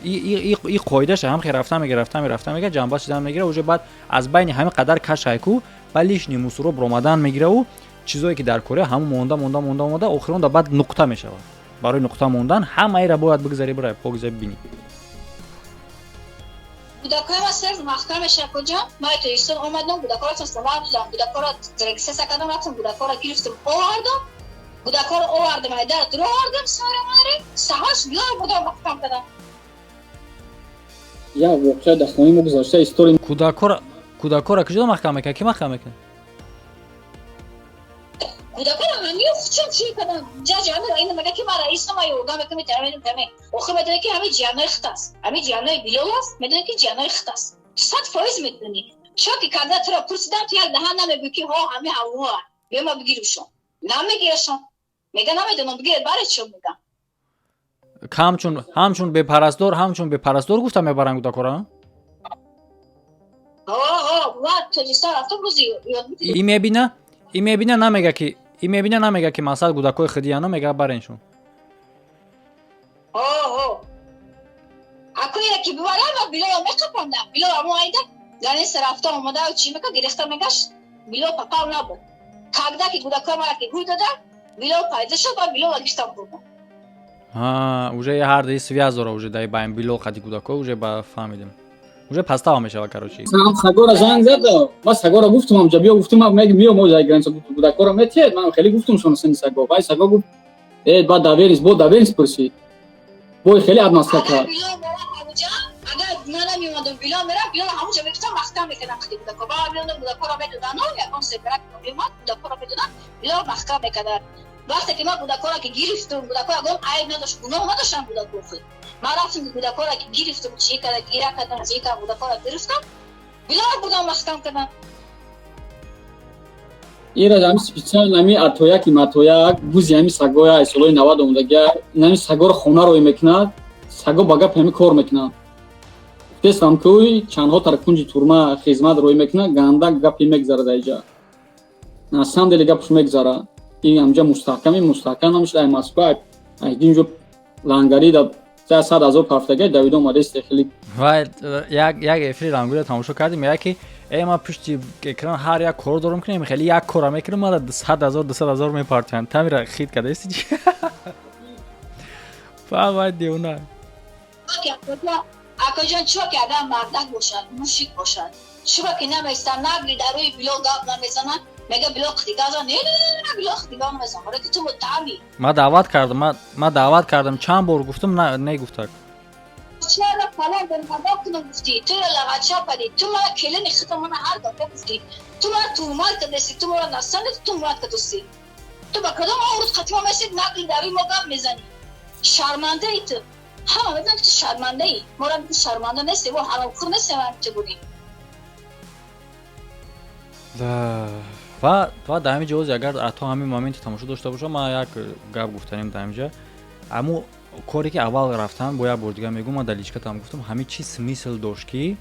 این قاعده‌اش هم خیلی رفتم میگه جنبش چیزام میگیره و بعد از بین همه قدر کشایکو بلیش نیموسرو برآمدن میگیره و چیزایی که در کره همون مونده آخرون دا بعد نقطه میشه برای نقطه موندن همه را باید بگذاری برای پوگزه ببینی گوداکای ما صرف محکمش کجا ما تو ایستون اومدم گوداکار استعمال دادم گوداکار رجیستر کردم رفتم گوداکار گرفتم گوداکار آوردم در درو آوردم سارا ماره سهاش بیار بودم محکم کردم یا واقعا دخونی ما گذاشته استوری گوداکار کجا محکم میکنه کی محکم میکنه گوداکار همین خودم چی کردم جاجا همین این میگه که ما رئیس ما یوگا میکنیم تمام آخه میدونه که همه جیانای خطاست همه جیانای بیلو است میدونه که جیانای خطاست 100% میدونی چون که کاردا تو را پرسیدم تو یک دهان نمیگی که ها همه هوا بیا ما بگیرشون نمیگیرشون میگه نمیدونم بگیر برای چی میگم همچون به پرستار گفتم میبرن گوداکارا وقت تاجیکستان رفتم روزی یاد این میبینه نمیگه که مثلا گوداکای خدیانا میگه برنشون اکو یکی ببرم و بیلو میقپندم بیلو امو ایده یعنی رفتم اومده و چی میگه گرفتم میگش بیلو پاپاو نبود کاغدا که گوداکای ما که گوی داده بیلو پایده شد و بیلو گرفتم بردم уже я ҳар даи связ дора уже даи баин билол қади кудако уже ба фаҳмидем уже пастава мешава короче сам сагора занг зад ма сагора гуфтум амҷа биё гуфтум мег миё мо загранса кудакора метед ман хеле гуфтум шон син саго вай саго гуфт ба даверис бо даверис пурсид бо хеле адмаска اگر кард بیلو میرم همونجا اگر من نمیومدم بیلو میرم بیلو همونجا میگفتم مختم میکردم خیلی بودکو با بیلو بودکو را میدادن و یکم سپرک میومد بودکو را میدادن بیلو مختم میکردن وقتی که من بودکو را که گرفتم بودکو اگم عیب نداشت گناه نداشتم بودکو خود من رفتم بودکو را که گرفتم چی کردم گیره کردم چی کردم بودکو را گرفتم بیلو بودم مختم کردم ира ами специал нами атояки матояк бузи ами сагоя солои 90 омдага нами сагора хона рой мекунад саго ба гап ами кор мекунад гуфтестам ки чандҳо тар кунҷи турма хизмат рой мекунад ганда гапи мегзарад айҷа на самом деле гапш мегзара ин амҷа мустаҳкам намешуд ай москва ай динҷо лангари да 100,000 ҳафтага давид омадест хеле ва як эфири лангули тамошо кардем мега ки ма пишти экран ҳар як коро дорам кунем хеле як кора мекунам мара 100,000 мепартоян тамира хит кадаисти фавай девна акоҷон чо ки адам мардак бошад мушик бошад чо ки наместан набри дар рӯи било гап намезанад мега било қидигаза не било қидига намезан бора ки ту таъми ма даъват кардам чанд бор гуфтам негуфтак چرا فلان به مدام کنم گفتی تو را لغچه پدی تو مرا کلن خطا من هر دفعه گفتی تو مرا تومال کدستی تو مرا نستند تو مرا کدستی تو با کدام آورد خطیما میسید نقلی داری ما گم میزنی شرمنده ای تو همه میدن که تو شرمنده ای مرا میگه شرمنده نیستی و حرام خور نیستی من چه بودی ва дар ҳамин ҷози агар ато ҳамин моменти тамошо дошта бошам ман як гап гуфтанем дар ҳаминҷа аммо коре ки аввал рафтам бо як бор дигар мегӯм ман дар личкатам гуфтам ҳамин чӣ смисл дошт ки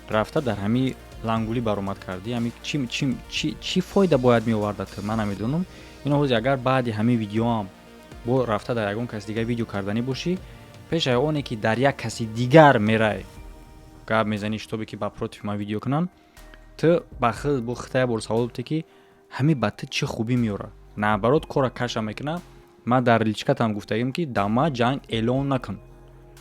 рафта дар ҳамин лангулӣ баромад кардӣ ҳамин чӣ фоида бояд меовардад ман намедонам ин ҳози агар баъди ҳамин видеоам бо рафта дар ягон каси дигар видео карданӣ бошӣ пеш аз оне ки дар як каси дигар мерай гап мезанӣ шитобе ки ба против ман видео кунанд ту бо хитая бор савол бите ки ҳамин ба ту чӣ хубӣ меёрад наоборот кора каша мекунад ман дар личкатам гуфтагим ки дама ҷанг эълон накун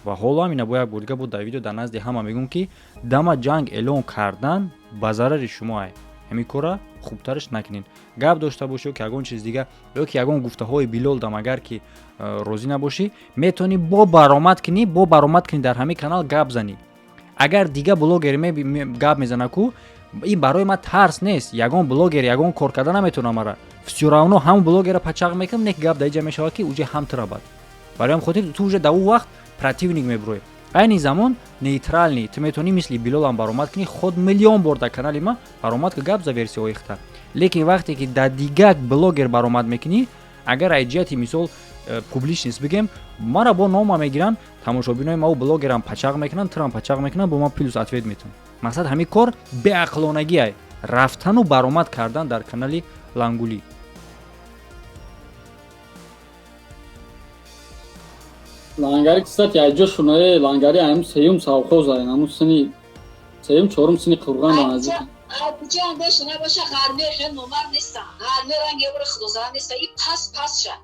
ва ҳоло ҳамина бо як бор дигар бо дар видео дар назди ҳама мегӯм ки дама ҷанг эълон кардан ба зарари шумоай ҳамин кора хубтараш накунед гап дошта бошӣ ё ки ягон чиз дигар ё ки ягон гуфтаҳои билол дам агар ки розӣ набошӣ метавонӣ бо баромад кунӣ дар ҳамин канал гап занӣ агар дигар блогер гап мезана ку ин барои ман тарс нест ягон блогер ягон кор карда наметавона мара всё равно ҳамон блогера пачақ мекунам не ки гап дар ин ҷа мешавад ки уҷа ҳам тира бад барои ҳам хотир ту уже дар он вақт противник меброӣ айни замон нейтрални ту метавонӣ мисли билолам баромад кунӣ худ миллион бор дар канали ман баромад ку гап за версияҳои хита лекин вақте ки дар дигар блогер баромад мекунӣ агар аз ҷиҳати мисол публичнист бигем мара бо нома мегиранд тамошобинои мау блогерам пачақ мекунанд тирам пачақ мекунанд бо ман плюс ответ метавон мақсад ҳамин кор беақлонагиай рафтану баромад кардан дар канали лангулӣ лангари кстати айҷо шуное лангари ам сеюм савхоза аму сини сеюм чорум сини қурған ба назик ҷан боша набоша ғарме хел номар нестам ғарме ранге бори худозара неста и пасша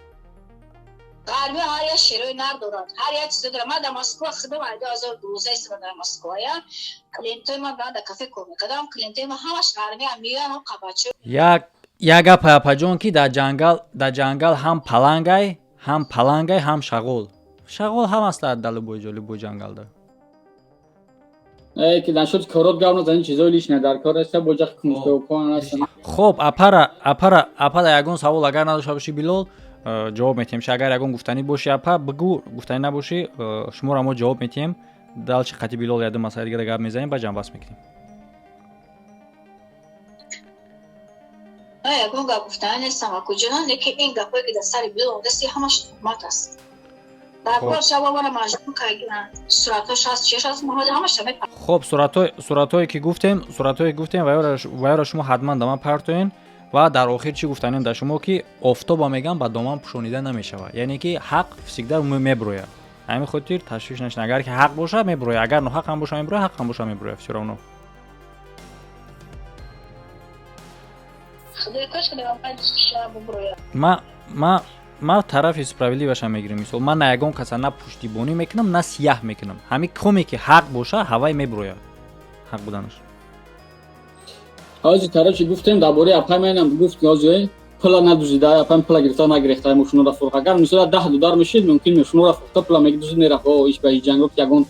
ғарме ҳар як шерои нар дорад ҳар як чиз дорад ман дар москва худам 2012 истодам дар москва я клиентои ман дар кафе кор мекардам клиентои ман ҳамаш ғарме миёян ҳам қабачо як гап паяпаҷон ки дар ҷангал ҳам палангай ҳам шағол ҳам аст дар любой ҷангалда ки нашуд корот гап назани чизои лишне дар кор аста бо ҷақи кунустаукон аст хоб апара ягон савол агар надошта бошӣ билол ҷавоб метиҳем агар ягон гуфтанӣ боши апа бигӯ гуфтанӣ набошӣ шуморо мо ҷавоб метиҳем дал чи қати билол яду масъала дигар гап мезанем ба ҷанбаст мекунем ягон гап гуфтанӣ нестам акуҷонан лекин ин гапое ки дар сари билол дасти ҳамаш tuhmat аст дарбор шаба мара маҷбур карданд суратҳош ҳаст чиаш аст моҳоли ҳамаша мефаҳмем хоб суратҳое ки гуфтем ваёро шумо ҳатман да ман партоен ва дар охир чӣ гуфтанем дар шумо ки офтоба мегам ба доман пӯшонида намешавад яъне ки ҳақ всегда меброяд ҳамин хотир ташвиш нашин агар ки ҳақ боша меброяд агар ноҳақ ҳам боша меброяд ҳақ ҳам боша меброяд всё равно ма тарафи справедливаша мегирам. Мисол ман на ягон каса на пуштибонӣ мекунам, на сияҳ мекунам. Ҳамин коме ки ҳақ боша, ҳавай мебурояд. ҳақ буданаш. ҳозир тарафи гуфтем дар бораи апай менам гуфт ҳозир пула надузида, апай пула гирифта нагирифта, мошинора фурӯхт. Агар мисол 10 додар мешид, мумкин мошинора фурӯхта пула мегидузид нерафт. Иш ба ҷангро ягон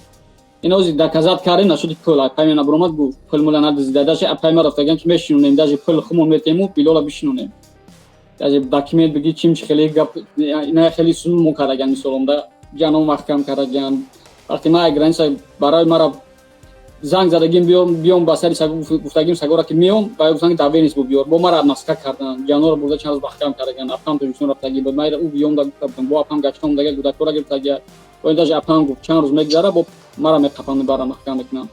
ин ҳозир доказат карде нашуди пул. Апай мена буромад гуфт пул мула надузида. Даже апай ма рафтаган ки мешинунем, даже пул хумон метему, билола бишинунем. Даже документ биги чим хеле гап ина хеле сулм караган мисоломда ҷаном маҳкам караган. Вақти ма граница барои мара занг задагим биём ба сари сагу гуфтагим сагора ки меом ба гуфтан даве нист биёр. Бо мара маска кардан. Ҷанора бурда чанд роз маҳкам караган. Апам тӯшон рафтаги буд. Майра у биём да гуфтам. Бо апам гачком дага гудакора гирифтаги. Бо даже апам гуфт чанд роз мегзара бо мара мекапам бара маҳкам мекунам.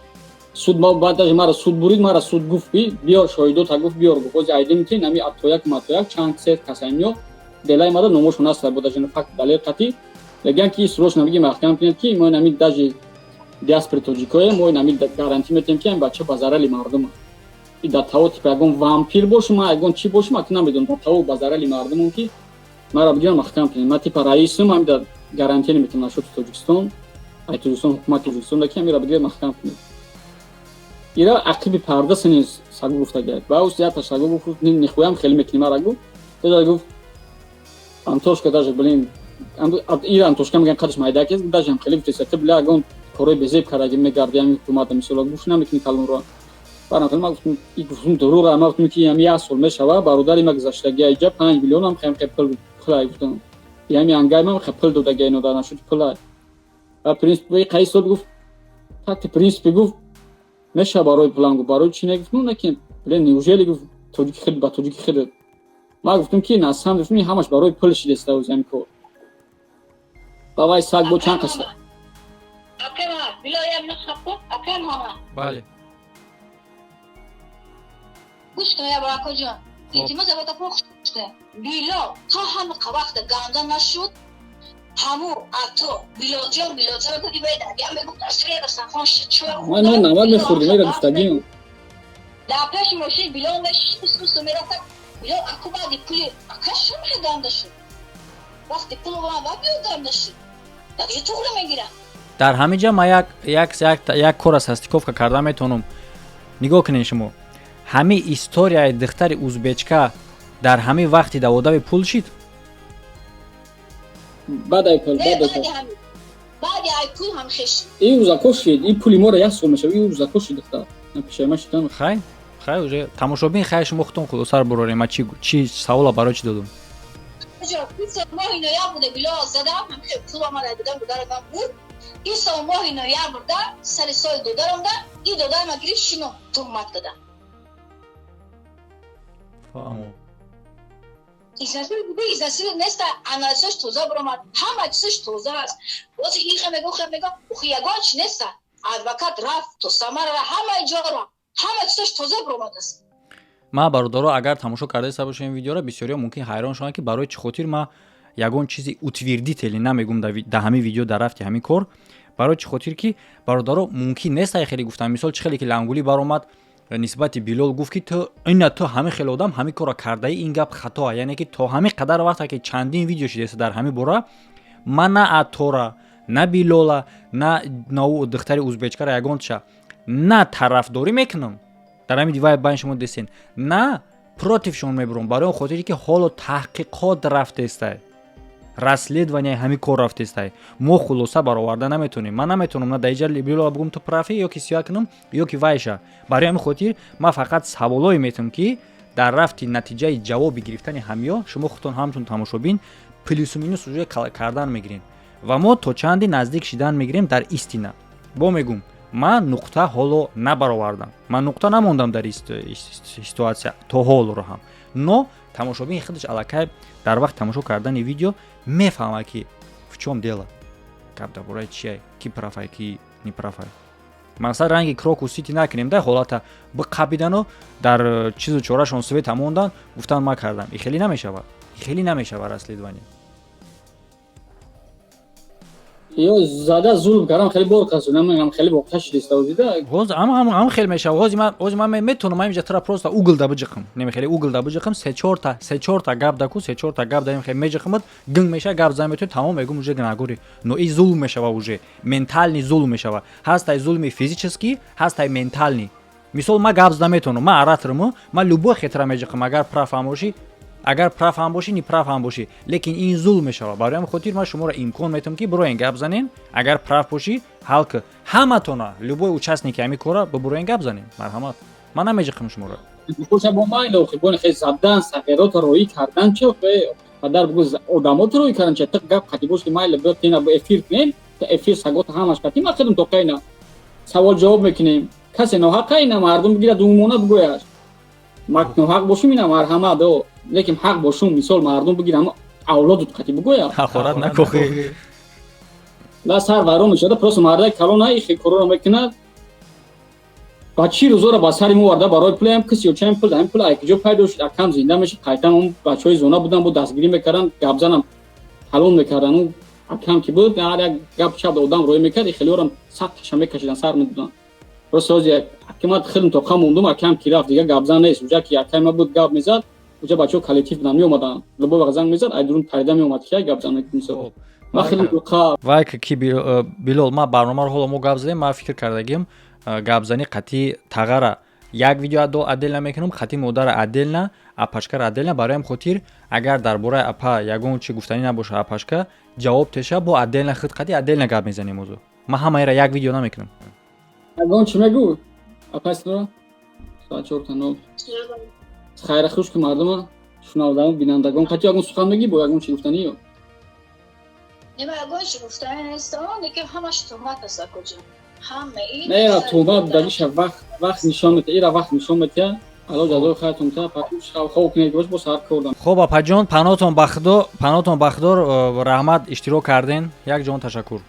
Суд ма баъд даже мара суд бурид, мара суд гуфт биёр шоҳидо та гуфт биёр гуфт. Ҳозир айдем ки нами атояк матояк чанд сет касаймё делай мада номошон аст бо даже факт далел қати. Леган ки срочно биги маҳкам кинед ки мо нами даже диаспори тоҷикое мо нами гарантӣ метем ки ин бача ба зарали мардум. И да таво типа ягон вампир бошум, ягон чи бошум, ак намедонам. Да таво ба зарали мардумон ки мара бигирам маҳкам кинед. Ма типа раисум ҳам да гарантӣ неметем нашуд Тоҷикистон. Ай Тоҷикистон ҳукумати Тоҷикистон да ки мера бигирам маҳкам кинед. ира ақиби парда сини сагу гуфта гад. Ба ус я сагу гуфт нихуям хеле мекини мара гуфт. Teda гуфт Антошка даже блин ира Антошка меган қадиш майда ки даже ҳам хеле гуфт ты бля гон корои безеб караги мегардиам ҳукумат мисола гуфт намекини калонро. Барам филм гуфтум и гуфтум дурура ама гуфтум ки ям я сол мешава бародари ма гузаштаги айҷа 5 миллион ам хем пул пулай гуфтум. Ями ангай мам пул додаги ино дар нашуд пулай. Ва принципи қайсо гуфт так принципи гуфт меша барои пулам гуфт барои чи негуфт ну накин блин неужели гуфт тоҷики хел ба тоҷики хел ма гуфтум ки насам гуфтум ҳамаш барои пул шидеста ӯзем ко бавай саг бо чанд қаста Акема билоям нахапо акема бале гӯш кун я борако ҷон илтимос ҳаво тафо хуште било то ҳам қавақта ганда нашуд ҳаму ато билоҷон гуди байда я мегуфт асре дастахон чӯ ма на намак мехӯрдим мера гуфтагим дар пеши мошин било мешису мерафта било акубади пули акашо меша ганда шуд вақти пул ва биё ганда шуд як ютуғра мегирам дар ҳамин ҷа ма як кора састиковка карда метавонам нигоҳ кунед шумо ҳамин историяи духтари узбечка дар ҳамин вақти да одави пул шид бадай пул баъди ай пул ҳам хешид и узако шид и пули мора як сол мешав и узако шид духтар напишама шидам хай уже тамошобин хай шумо худтон хулосар бурорем ма чи савола барои чи додум моҳи ноябр било задам ҳамин пул омада додам додарам буд این سال ماه نوامبر دا سال سال دادارم دا این دادار ما گرفت شنو تهمت داده. فهمو. ایزنسی نیست آنالیزش توزا برامد همه چیزش توزا است. وقتی این خمه خیاگانش نیست. ادوکات رفت تو سامر را همه جا را همه چیزش توزا برامد است. ما برادرها اگر تماشا کرده سه باشه این ویدیو را بسیاری ممکن حیران شدن که برای چه خاطر ما یگان چیزی утвирдители намегум дар ҳамин видео дар рафти ҳамин кор барои чӣ хотир ки бародаро мумкин нест ай хеле гуфтам мисол чӣ хеле ки лангули баромад нисбати Билол гуфт ки ту ина ту ҳамин хеле одам ҳамин корро кардаи ин гап хато яъне ки то ҳамин қадар вақте ки чандин видео шидеста дар ҳамин бора ман на Атора на Билола на духтари узбечкара ягонша на тарафдорӣ мекунам дар ҳамин дивай байн шумо дестен на протившон мебурам барои он хотире ки ҳоло таҳқиқот рафтестай расследование ҳамин кор рафтестай мо хулоса бароварда наметонем ман наметонам на даиҷа Билола бугум ту прафи ё ки сиёя кунам ё ки вайша барои ҳамин хотир ман фақат саволое метавонам ки дар рафти натиҷаи ҷавоби гирифтани ҳамё шумо худтон ҳамчун тамошобин плюсу минус уже кардан мегирем ва мо то чанди наздик шидан мегирем дар истина бо мегум ман нуқта ҳоло набаровардам ман нуқта намондам дар ситуатсия то ҳолро ҳам но тамошобини худаш аллакай дар вақти тамошо кардани видео мефаҳма ки в чём дело гап дар бораи чие ки прафай ки не прафай мақсад ранги кроку сити накунем да ҳолата биқабидано дар чизу чорашон света мондан гуфтан ма кардам и хеле намешава расследование ё зада зулм кардам хеле бор қасунам мегам хеле воқеа шиста узида ҳоз ам хел мешава ҳози ман метавонам ҳаминҷа тра просто угилда биҷиқам немехеле угилда биҷиқам се-чор та гап даку се-чор та гап даим хел меҷиқамад гинг меша гап зан метавонӣ тамом мегум уже нагури но и зулм мешава уже ментални зулм мешава ҳастай зулми физически ҳастай ментални мисол ман гап зада метавонам ман аратрму ман любой хетра меҷиқам агар прав ҳам бошӣ ни прав ҳам бошӣ лекин ин зулм мешава барои ҳамин хотир ман шуморо имкон метавам ки бироен гап занем агар прав бошӣ ҳал ки ҳаматона любой участники ҳамин кора бибироен гап занем марҳамат ман намеҷиқам шуморо хуша бо майла охибони хе задан сағирот роӣ кардан чо падар бугӯ одамот роӣ кардан чо тиқ гап қати бош ки майла биё тена бо эфир кунем та эфир сагота ҳамаш кати мақсадум то қайна савол ҷавоб мекунем касе ноҳақ қайна мардум бигирад умона бигӯяш мак ноҳақ бошум ина марҳамат лекин ҳақ бошум мисол мардум бигирам авлодут қати бигӯя ҳақорат накохӣ ла сар вайрон мешуда просто мардаи калона ихи короро мекунад ба чӣ рӯзора ба сари мо варда барои пулам киси ёчаим пул даим пул айкиҷо пайдо шуд акам зинда мешид қайтам он бачаҳои зона будан бо дастгирӣ мекардан гапзанам ҳалон мекардан акам ки буд ҳар як гап чаб одам роӣ мекард ихелиёрам сад таша мекашидан сар медодан просто ҳози акимат хеле тоқа мондум акам ки рафт дига гапзан нест уҷа ки акайма буд гап мезад уҷа бачаҳо коллектив будан меомадан любой вақт занг мезад айдурун пайда меомад ки гапзан мисол ма хеле тоқа вай ки билол ма барномаро ҳоло мо гап задем ма фикр кардагим гапзани қати тағара як видео отдельно мекунам қати модара отдельно апашкара отдельно барои ҳам хотир агар дар бораи апа ягон чи гуфтанӣ набоша апашка ҷавоб теша бо отдельно хит қати отдельно гап мезанем озу ма ҳамаира як видео намекунам ягон чи мегӯ апастро соат 4:00 хайра хуш ки мардума шунавандаам бинандагон қати ягон сухан мегӣ бо ягон чи гуфтанӣ ё нема ягон чи гуфтанӣ нест лекин ҳамаш тӯҳмат аст акоҷон не тӯҳмат дагиша вақт нишон мета ира вақт нишон мета алло ҷазои хайртон та пакуш хоб кунед бош бо сар кордам хоб апаҷон панотон ба худо раҳмат иштирок карден як ҷон ташаккур